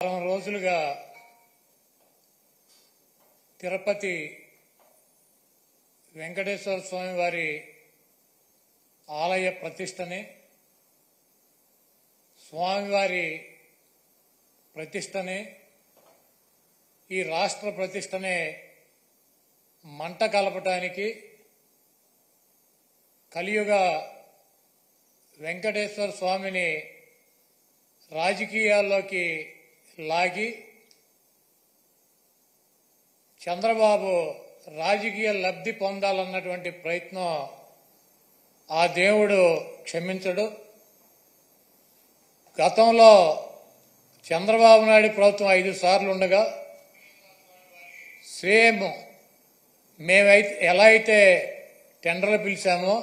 వారం రోజులుగా తిరుపతి వెంకటేశ్వర స్వామి వారి ఆలయ ప్రతిష్టని, స్వామివారి ప్రతిష్టని, ఈ రాష్ట్ర ప్రతిష్టని మంట కలపటానికి కలియుగ వెంకటేశ్వర స్వామిని రాజకీయాల్లోకి లాగి చంద్రబాబు రాజకీయ లబ్ధి పొందాలన్నటువంటి ప్రయత్నం ఆ దేవుడు క్షమించడు. గతంలో చంద్రబాబు నాయుడు ప్రభుత్వం 5 సార్లు ఉండగా సేమ్ మేమైతే ఎలా అయితే టెండర్లు పిలిచామో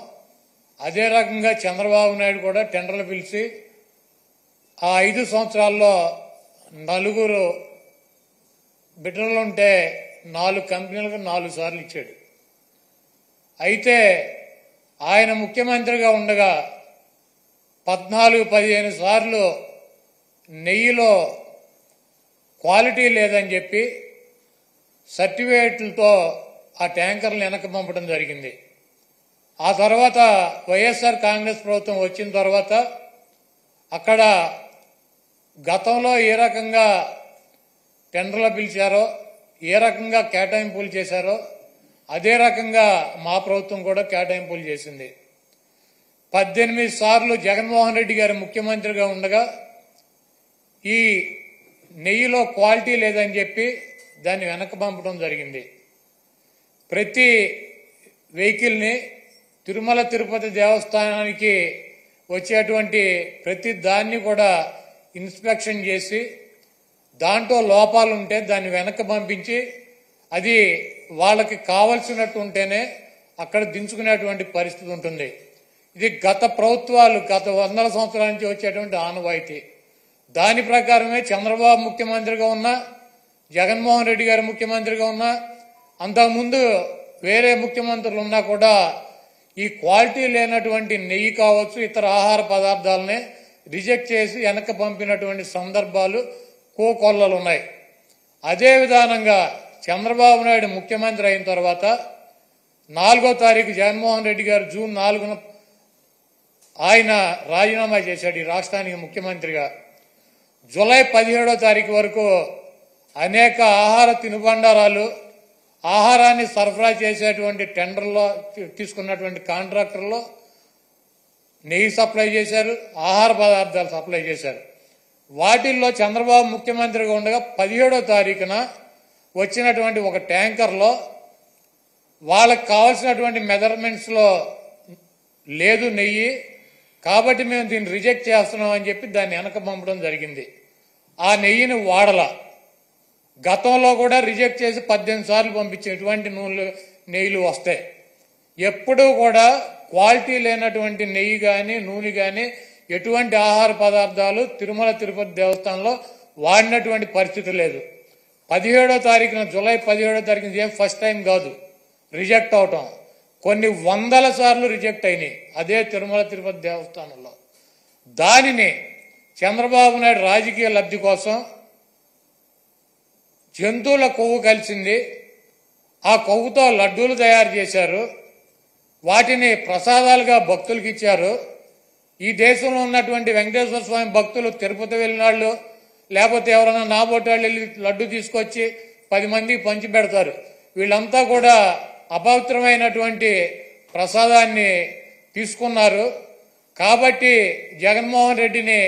అదే రకంగా చంద్రబాబు నాయుడు కూడా టెండర్లు పిలిచి ఆ 5 సంవత్సరాల్లో 4 బిడ్డలుంటే 4 కంపెనీలకు 4 సార్లు ఇచ్చాడు. అయితే ఆయన ముఖ్యమంత్రిగా ఉండగా 14-15 సార్లు నెయ్యిలో క్వాలిటీ లేదని చెప్పి సర్టిఫికేట్లతో ఆ ట్యాంకర్లు వెనక్కి పంపడం జరిగింది. ఆ తర్వాత వైఎస్ఆర్ కాంగ్రెస్ ప్రభుత్వం వచ్చిన తర్వాత అక్కడ గతంలో ఏ రకంగా టెండర్లు పిలిచారో, ఏ రకంగా కేటాయింపులు చేశారో అదే రకంగా మా ప్రభుత్వం కూడా కేటాయింపులు చేసింది. 18 సార్లు జగన్మోహన్ రెడ్డి గారు ముఖ్యమంత్రిగా ఉండగా ఈ నెయ్యిలో క్వాలిటీ లేదని చెప్పి దాన్ని వెనక్కి పంపడం జరిగింది. ప్రతి వెహికల్ని తిరుమల తిరుపతి దేవస్థానానికి వచ్చేటువంటి ప్రతి దాన్ని కూడా ఇన్స్పెక్షన్ చేసి దాంట్లో లోపాలు ఉంటే దాన్ని వెనక్కి పంపించి అది వాళ్ళకి కావలసినట్టు ఉంటేనే అక్కడ దించుకునేటువంటి పరిస్థితి ఉంటుంది. ఇది గత ప్రభుత్వాలు గత 100 సంవత్సరాల నుంచి వచ్చేటువంటి ఆనవాయితీ. దాని ప్రకారమే చంద్రబాబు ముఖ్యమంత్రిగా ఉన్నా, జగన్మోహన్ రెడ్డి గారు ముఖ్యమంత్రిగా ఉన్నా, అంతకుముందు వేరే ముఖ్యమంత్రులు ఉన్నా కూడా ఈ క్వాలిటీ లేనటువంటి నెయ్యి కావచ్చు, ఇతర ఆహార పదార్థాలనే రిజెక్ట్ చేసి వెనక్కి పంపినటువంటి సందర్భాలు కోకొల్లలు ఉన్నాయి. అదే విధానంగా చంద్రబాబు నాయుడు ముఖ్యమంత్రి అయిన తర్వాత 4వ తారీఖు జగన్మోహన్ రెడ్డి గారు జూన్ 4న ఆయన రాజీనామా చేశాడు ఈ రాష్ట్రానికి ముఖ్యమంత్రిగా. జూలై 17వ తారీఖు వరకు అనేక ఆహార తినుబండారాలు, ఆహారాన్ని సరఫరా చేసేటువంటి టెండర్లో తీసుకున్నటువంటి కాంట్రాక్టర్లో నెయ్యి సప్లై చేశారు, ఆహార పదార్థాలు సప్లై చేశారు. వాటిల్లో చంద్రబాబు ముఖ్యమంత్రిగా ఉండగా 17వ తారీఖున వచ్చినటువంటి ఒక ట్యాంకర్లో వాళ్ళకి కావాల్సినటువంటి మెజర్మెంట్స్లో లేదు నెయ్యి, కాబట్టి మేము దీన్ని రిజెక్ట్ చేస్తున్నాం అని చెప్పి దాన్ని వెనక పంపడం జరిగింది. ఆ నెయ్యిని వాడల గతంలో కూడా రిజెక్ట్ చేసి 18 సార్లు పంపించే ఎటువంటి నెయ్యిలు వస్తాయి. ఎప్పుడూ కూడా క్వాలిటీ లేనటువంటి నెయ్యి కానీ నూనె కానీ ఎటువంటి ఆహార పదార్థాలు తిరుమల తిరుపతి దేవస్థానంలో వాడినటువంటి పరిస్థితి లేదు. 17వ తారీఖున జూలై 17వ తారీఖున ఏం ఫస్ట్ టైం కాదు రిజెక్ట్ అవటం, కొన్ని 100ల సార్లు రిజెక్ట్ అయినాయి అదే తిరుమల తిరుపతి దేవస్థానంలో. దానిని చంద్రబాబు నాయుడు రాజకీయ లబ్ధి కోసం జంతువుల కొవ్వు కలిసింది, ఆ కొవ్వుతో లడ్డూలు తయారు చేశారు, వాటిని ప్రసాదాలుగా భక్తులకు ఇచ్చారు. ఈ దేశంలో ఉన్నటువంటి వెంకటేశ్వర స్వామి భక్తులు తిరుపతి వెళ్ళినాళ్ళు లేకపోతే ఎవరైనా నాబోటాళ్ళు వెళ్ళి లడ్డు తీసుకొచ్చి 10 మందికి పంచి పెడతారు. వీళ్ళంతా కూడా అపవిత్రమైనటువంటి ప్రసాదాన్ని తీసుకున్నారు. కాబట్టి జగన్మోహన్ రెడ్డిని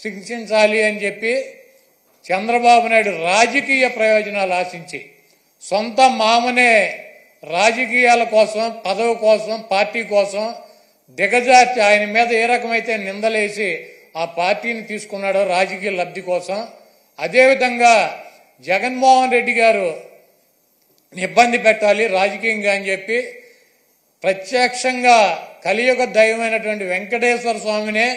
శిక్షించాలి అని చెప్పి చంద్రబాబు నాయుడు రాజకీయ ప్రయోజనాలు ఆశించి సొంత మామనే రాజకీయాల కోసం, పదవి కోసం, పార్టీ కోసం దిగజార్చి ఆయన మీద ఏ రకమైతే నిందలేసి ఆ పార్టీని తీసుకున్నాడో రాజకీయ లబ్ధి కోసం, అదేవిధంగా జగన్మోహన్ రెడ్డి గారు ఇబ్బంది పెట్టాలి రాజకీయంగా అని చెప్పి ప్రత్యక్షంగా కలియుగ దైవమైనటువంటి వెంకటేశ్వర స్వామినే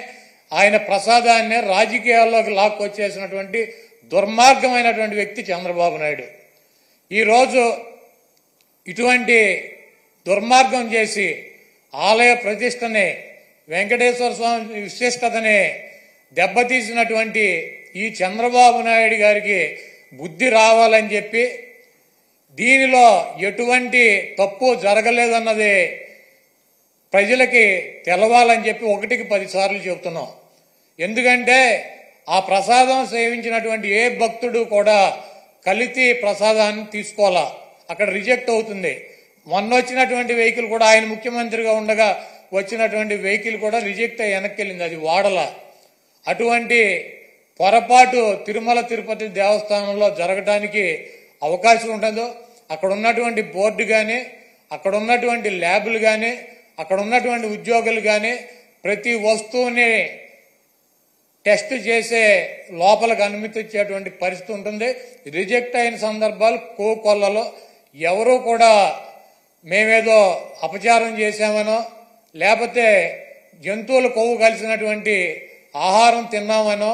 ఆయన ప్రసాదాన్నే రాజకీయాల్లోకి లాక్కొచ్చేసినటువంటి దుర్మార్గమైనటువంటి వ్యక్తి చంద్రబాబు నాయుడు. ఈరోజు ఇటువంటి దుర్మార్గం చేసి ఆలయ ప్రతిష్టని, వెంకటేశ్వర స్వామి విశిష్టతని దెబ్బతీసినటువంటి ఈ చంద్రబాబు నాయుడు గారికి బుద్ధి రావాలని చెప్పి దీనిలో ఎటువంటి తప్పు జరగలేదన్నది ప్రజలకి తెలవాలని చెప్పి 1కి 10 సార్లు చెబుతున్నాం. ఎందుకంటే ఆ ప్రసాదం సేవించినటువంటి ఏ భక్తుడు కూడా కల్తీ ప్రసాదాన్ని తీసుకోవాలా, అక్కడ రిజెక్ట్ అవుతుంది. మొన్న వచ్చినటువంటి వెహికల్ కూడా ఆయన ముఖ్యమంత్రిగా ఉండగా వచ్చినటువంటి వెహికల్ కూడా రిజెక్ట్ అయ్యి వెనక్కి వెళ్ళింది, అది వాడల. అటువంటి పొరపాటు తిరుమల తిరుపతి దేవస్థానంలో జరగడానికి అవకాశం ఉండదు. అక్కడ ఉన్నటువంటి బోర్డు కానీ, అక్కడ ఉన్నటువంటి ల్యాబులు కానీ, అక్కడ ఉన్నటువంటి ఉద్యోగులు కానీ ప్రతి వస్తువుని టెస్ట్ చేసే లోపలికి అనుమతి ఇచ్చేటువంటి పరిస్థితి ఉంటుంది. రిజెక్ట్ అయిన సందర్భాలు కోకొల్లలో ఎవరూ కూడా మేమేదో అపచారం చేశామనో లేకపోతే జంతువులు కొవ్వు కలిసినటువంటి ఆహారం తిన్నామనో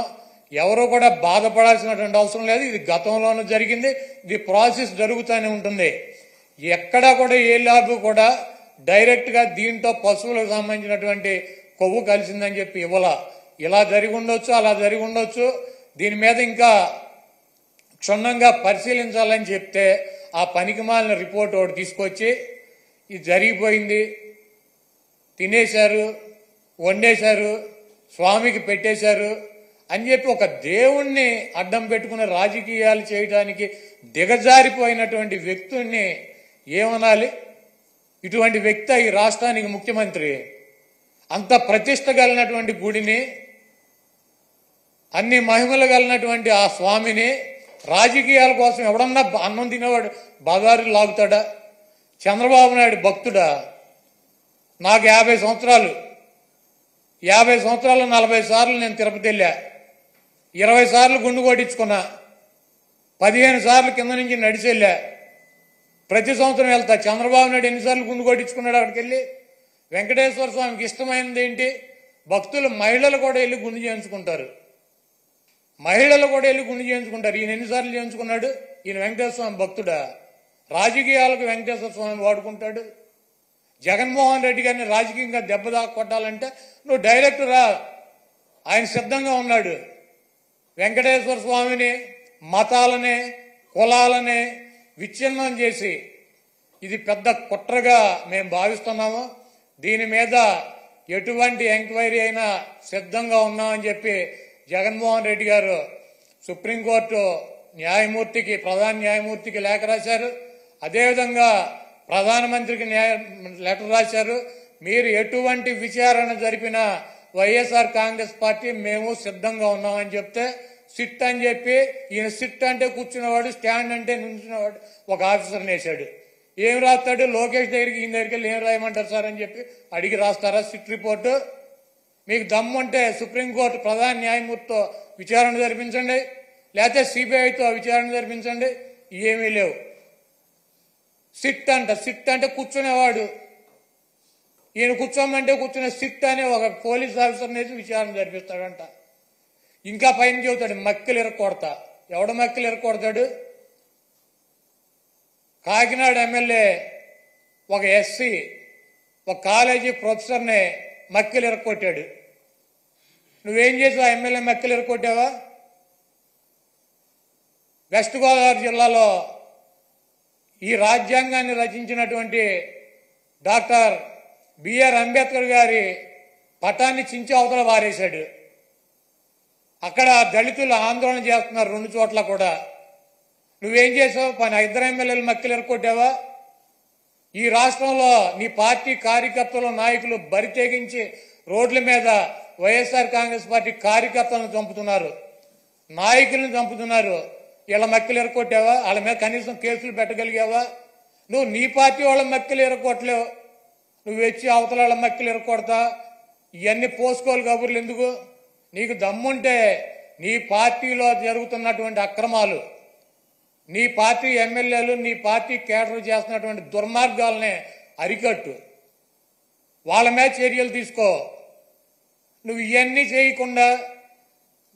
ఎవరూ కూడా బాధపడాల్సినటువంటి అవసరం లేదు. ఇది గతంలోనూ జరిగింది, ఇది ప్రాసెస్ జరుగుతూనే ఉంటుంది. ఎక్కడా కూడా ఏ ల్యాబ్ కూడా డైరెక్ట్గా దీంట్లో పశువులకు సంబంధించినటువంటి కొవ్వు కలిసిందని చెప్పి ఇవ్వాల. ఇలా జరిగి ఉండొచ్చు, అలా జరిగి ఉండొచ్చు. దీని మీద ఇంకా క్షుణ్ణంగా పరిశీలించాలని చెప్తే ఆ పనికిమాలిన రిపోర్ట్ ఒకటి తీసుకొచ్చి ఇది జరిగిపోయింది, తినేశారు, వండేశారు, స్వామికి పెట్టేశారు అని చెప్పి ఒక దేవుణ్ణి అడ్డం పెట్టుకుని రాజకీయాలు చేయడానికి దిగజారిపోయినటువంటి వ్యక్తుల్ని ఏమనాలి? ఇటువంటి వ్యక్తి ఈ రాష్ట్రానికి ముఖ్యమంత్రి. అంత ప్రతిష్ట కలిగినటువంటి గుడిని, అన్ని మహిమలు కలిగినటువంటి ఆ స్వామిని రాజకీయాల కోసం ఎవడన్నా అన్నం తినేవాడు బజారు లాగుతాడా? చంద్రబాబు నాయుడు భక్తుడా? నాకు 50 సంవత్సరాలు, 50 సంవత్సరాలు 40 సార్లు నేను తిరుపతి వెళ్ళా, 20 సార్లు గుండు కొట్టించుకున్నా, 15 సార్లు కింద నుంచి నడిచి వెళ్ళా, ప్రతి సంవత్సరం వెళ్తా. చంద్రబాబు నాయుడు ఎన్నిసార్లు గుండు కొట్టించుకున్నాడు అక్కడికి వెళ్ళి? వెంకటేశ్వర స్వామికి ఇష్టమైనది ఏంటి? భక్తులు మహిళలు కూడా వెళ్ళి గుండు చేయించుకుంటారు, మహిళలు కూడా వెళ్ళి గుండు చేయించుకుంటారు. ఈయన ఎన్నిసార్లు చేయించుకున్నాడు? ఈయన వెంకటేశ్వర స్వామి భక్తుడా? రాజకీయాలకు వెంకటేశ్వర స్వామి వాడుకుంటాడు. జగన్మోహన్ రెడ్డి గారిని రాజకీయంగా దెబ్బదాకా కొట్టాలంటే నువ్వు డైరెక్ట్ రా, ఆయన సిద్ధంగా ఉన్నాడు. వెంకటేశ్వర స్వామిని, మతాలని, కులాలని విచ్ఛిన్నం చేసి ఇది పెద్ద కుట్రగా మేము భావిస్తున్నాము. దీని మీద ఎటువంటి ఎంక్వైరీ అయినా సిద్ధంగా ఉన్నామని చెప్పి జగన్మోహన్ రెడ్డి గారు సుప్రీంకోర్టు న్యాయమూర్తికి, ప్రధాన న్యాయమూర్తికి లేఖ రాశారు. అదేవిధంగా ప్రధానమంత్రికి లెటర్ రాశారు. మీరు ఎటువంటి విచారణ జరిపినా వైఎస్ఆర్ కాంగ్రెస్ పార్టీ మేము సిద్ధంగా ఉన్నామని చెప్తే సిట్ అని చెప్పి, ఈయన సిట్ అంటే కూర్చున్నవాడు, స్టాండ్ అంటే నుంచున్నవాడు ఒక ఆఫీసర్ని వేశాడు. ఏం రాస్తాడు? లోకేష్ దగ్గరికి, ఈయన దగ్గరికి వెళ్ళి ఏం రాయమంటారు సార్ అని చెప్పి అడిగి రాస్తారా సిట్ రిపోర్టు? మీకు దమ్ముంటే సుప్రీంకోర్టు ప్రధాన న్యాయమూర్తితో విచారణ జరిపించండి, లేకపోతే సిబిఐతో విచారణ జరిపించండి. ఏమీ లేవు. సిట్ అంటే కూర్చునేవాడు, ఈయన కూర్చోమంటే కూర్చునే సిట్ అనే ఒక పోలీస్ ఆఫీసర్ వేసి విచారణ జరిపిస్తాడంట. ఇంకా పైన చెబుతాడు మక్కిలు ఇరక్కొడతా. ఎవడ మక్కిలు ఇరక్కొడతాడు? కాకినాడ ఎమ్మెల్యే ఒక ఎస్సీ ఒక కాలేజీ ప్రొఫెసర్ని మక్కిలు ఇరక్కొట్టాడు. నువ్వేం చేసావు? ఆ ఎమ్మెల్యే మక్కిలు ఇరక్కొట్టావా? వెస్ట్ గోదావరి జిల్లాలో ఈ రాజ్యాంగాన్ని రచించినటువంటి డాక్టర్ బిఆర్ అంబేద్కర్ గారి పటాన్ని చించి అవతల వారేశాడు. అక్కడ దళితులు ఆందోళన చేస్తున్నారు 2 చోట్ల కూడా. నువ్వేం చేసావు? 2 ఎమ్మెల్యేలు మక్కిలు ఎరకొట్టావా? ఈ రాష్ట్రంలో నీ పార్టీ కార్యకర్తలు, నాయకులు బరి తెగించి రోడ్ల మీద వైఎస్ఆర్ కాంగ్రెస్ పార్టీ కార్యకర్తలను చంపుతున్నారు, నాయకులను చంపుతున్నారు. వీళ్ళ మక్కిలు ఎరకొట్టావా? వాళ్ళ మీద కనీసం కేసులు పెట్టగలిగావా? నువ్వు నీ పార్టీ వాళ్ళ మక్కిలు ఎరకొట్టలేవు, నువ్వు వచ్చి అవతల వాళ్ళ మక్కిలు ఎరకొడతా. ఇవన్నీ పోసుకోవాలి కబుర్లు ఎందుకు? నీకు దమ్ముంటే నీ పార్టీలో జరుగుతున్నటువంటి అక్రమాలు, నీ పార్టీ ఎమ్మెల్యేలు, నీ పార్టీ కేడర్ చేస్తున్నటువంటి దుర్మార్గాలనే అరికట్టు, వాళ్ళ మీద చర్యలు తీసుకో. నువ్వు ఇవన్నీ చేయకుండా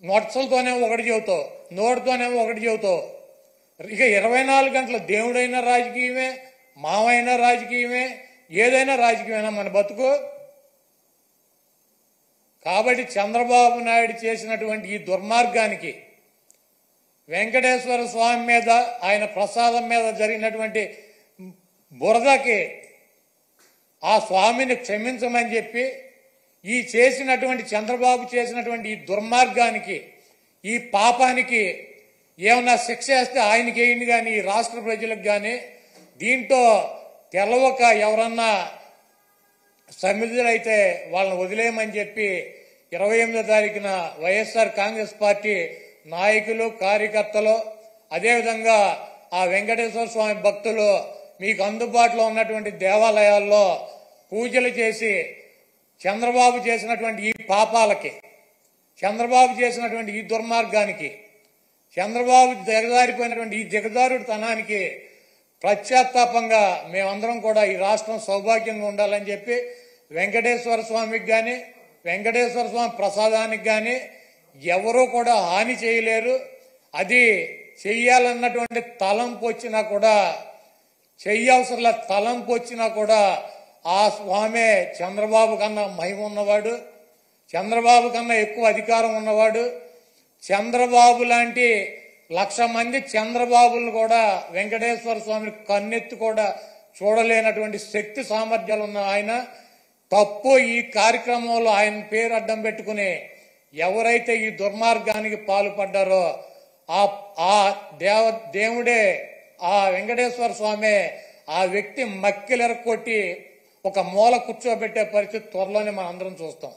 నొట్సలతోనేమో ఒకటి చెబుతావు, నోటితోనేమో ఒకటి చెబుతావు. ఇక 24 గంటల దేవుడైనా రాజకీయమే, మావైనా రాజకీయమే, ఏదైనా రాజకీయమైనా మన బతుకు. కాబట్టి చంద్రబాబు నాయుడు చేసినటువంటి ఈ దుర్మార్గానికి వెంకటేశ్వర స్వామి మీద ఆయన ప్రసాదం మీద జరిగినటువంటి బురదకి ఆ స్వామిని క్షమించమని చెప్పి ఈ చేసినటువంటి చంద్రబాబు చేసినటువంటి ఈ దుర్మార్గానికి ఈ పాపానికి ఏమన్నా శిక్ష వేస్తే ఆయనకి వేయండి కానీ ఈ రాష్ట్ర ప్రజలకు కానీ దీంట్లో తెలవక ఎవరన్నా సమిధులైతే వాళ్ళని వదిలేయమని చెప్పి 28వ తారీఖున వైఎస్ఆర్ కాంగ్రెస్ పార్టీ నాయకులు కార్యకర్తలు అదేవిధంగా ఆ వెంకటేశ్వర స్వామి భక్తులు మీకు అందుబాటులో ఉన్నటువంటి దేవాలయాల్లో పూజలు చేసి చంద్రబాబు చేసినటువంటి ఈ పాపాలకి చంద్రబాబు చేసినటువంటి ఈ దుర్మార్గానికి చంద్రబాబు దిగజారిపోయినటువంటి ఈ దిగజారుడుతనానికి పశ్చాత్తాపంగా మేమందరం కూడా ఈ రాష్ట్రం సౌభాగ్యంగా ఉండాలని చెప్పి వెంకటేశ్వర స్వామికి కానీ వెంకటేశ్వర స్వామి ప్రసాదానికి కానీ ఎవరూ కూడా హాని చేయలేరు. అది చెయ్యాలన్నటువంటి తలంపు వచ్చినా కూడా చెయ్యవసరంలా తలంపు వచ్చినా కూడా ఆ స్వామే చంద్రబాబు కన్నా మహిమ ఉన్నవాడు, చంద్రబాబు కన్నా ఎక్కువ అధికారం ఉన్నవాడు. చంద్రబాబు లాంటి 1,00,000 మంది చంద్రబాబులను కూడా వెంకటేశ్వర స్వామిని కన్నెత్తి కూడా చూడలేనటువంటి శక్తి సామర్థ్యాలు ఉన్న ఆయన తప్పు ఈ కార్యక్రమంలో ఆయన పేరు అడ్డం పెట్టుకుని ఎవరైతే ఈ దుర్మార్గానికి పాల్పడ్డారో ఆ దేవుడే ఆ వెంకటేశ్వర స్వామి ఆ వ్యక్తి మక్కిలెరకొట్టి ఒక మూల కూర్చోబెట్టే పరిస్థితి త్వరలోనే మనం అందరం చూస్తాం.